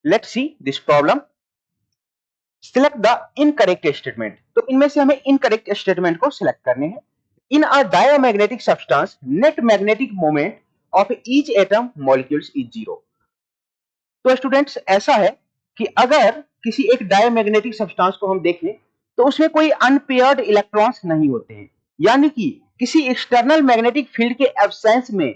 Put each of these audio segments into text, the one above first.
Let's see this problem. Select the incorrect statement. तो इनमें से हमें इनकरेक्ट स्टेटमेंट को सिलेक्ट करने हैं। In a diamagnetic substance net magnetic moment of each atom molecules is zero. तो स्टूडेंट्स ऐसा है कि अगर किसी एक डायमैग्नेटिक सब्सटेंस को हम देखें तो उसमें कोई अनपेयर्ड इलेक्ट्रॉन्स नहीं होते हैं, यानी कि किसी एक्सटर्नल मैग्नेटिक फील्ड के एब्सेंस में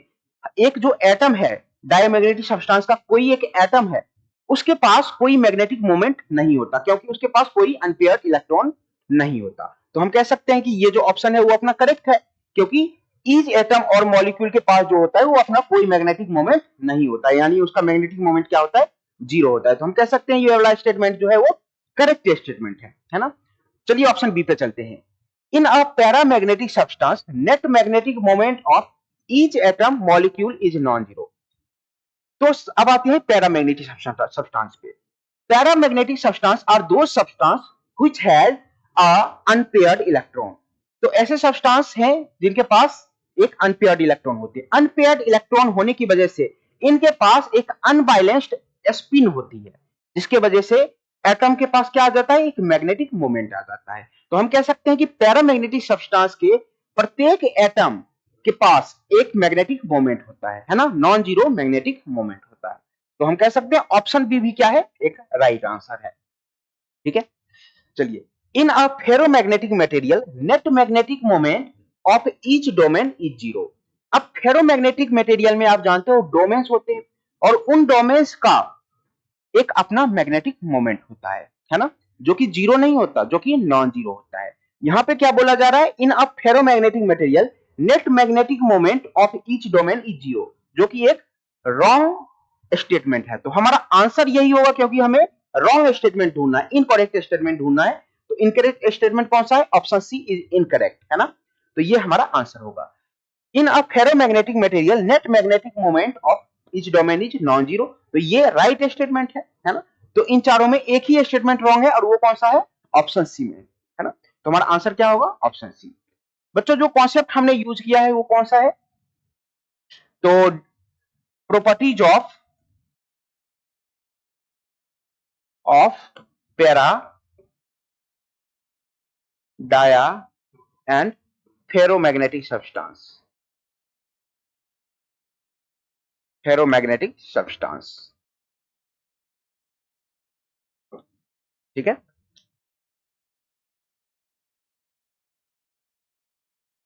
एक जो एटम है, डायमैग्नेटिक सब्सटेंस का कोई एक एटम है, उसके पास कोई मैग्नेटिक मोमेंट नहीं होता, क्योंकि उसके पास कोई अनपेयर्ड इलेक्ट्रॉन नहीं होता। तो हम कह सकते हैं कि ये जो ऑप्शन है वो अपना करेक्ट है, क्योंकि ईच एटम और मॉलिक्यूल के पास जो होता है वो अपना कोई मैग्नेटिक मोमेंट नहीं होता, यानी उसका मैग्नेटिक मोमेंट क्या होता है, जीरो होता है। तो हम कह सकते हैं ये वाला स्टेटमेंट जो है वो करेक्ट स्टेटमेंट है ना। चलिए ऑप्शन बी पे चलते हैं। In a paramagnetic substance net magnetic moment of each atom molecule is non zero. तो अब आते हैं पैरामैग्नेटिक सब्सटेंस पे। Paramagnetic substance are those substance which has a unpaired electron. तो ऐसे सब्सटेंस हैं जिनके पास एक अनपेयर्ड इलेक्ट्रॉन होते हैं। अनपेयर्ड इलेक्ट्रॉन होने की वजह से इनके पास एक अनबैलेंस्ड स्पिन होती है, जिसके वजह से एटम के पास क्या आ जाता है, एक मैग्नेटिक मोमेंट आ जाता है। तो हम कह सकते हैं कि पैरामैग्नेटिक सब्सटेंस के प्रत्येक एटम के पास एक मैग्नेटिक मोमेंट होता है ना, नॉन जीरो मैग्नेटिक मोमेंट होता है। तो हम कह सकते हैं ऑप्शन बी भी क्या है, एक राइट आंसर है। ठीक है, चलिए। In a ferromagnetic material net magnetic moment of each domain is zero. अब फेरोमैग्नेटिक मटेरियल में आप जानते हो डोमेन्स होते हैं, और उन डोमेन्स का एक अपना मैग्नेटिक मोमेंट होता है ना, जो कि जीरो नहीं होता, जो कि नॉन जीरो होता है। यहां पे क्या बोला जा रहा है, in a ferromagnetic material net magnetic moment of each domain is zero, जो कि एक रॉन्ग स्टेटमेंट है। तो हमारा आंसर यही होगा, क्योंकि हमें रॉन्ग स्टेटमेंट ढूंढना है, इनकरेक्ट स्टेटमेंट ढूंढना है। तो इनकरेक्ट स्टेटमेंट कौन सा है, ऑप्शन सी इज इनकरेक्ट, है ना। तो ये हमारा आंसर होगा। In a ferromagnetic material net magnetic moment of each domain is non zero. तो ये राइट स्टेटमेंट है ना। तो इन चारों में एक ही स्टेटमेंट रॉन्ग है, और वो कौन सा है, ऑप्शन सी में, है ना। तो हमारा आंसर क्या होगा, ऑप्शन सी। बच्चों जो कॉन्सेप्ट हमने यूज किया है वो कौन सा है, तो properties of para, dia and ferromagnetic substance, ferromagnetic substance. ठीक है।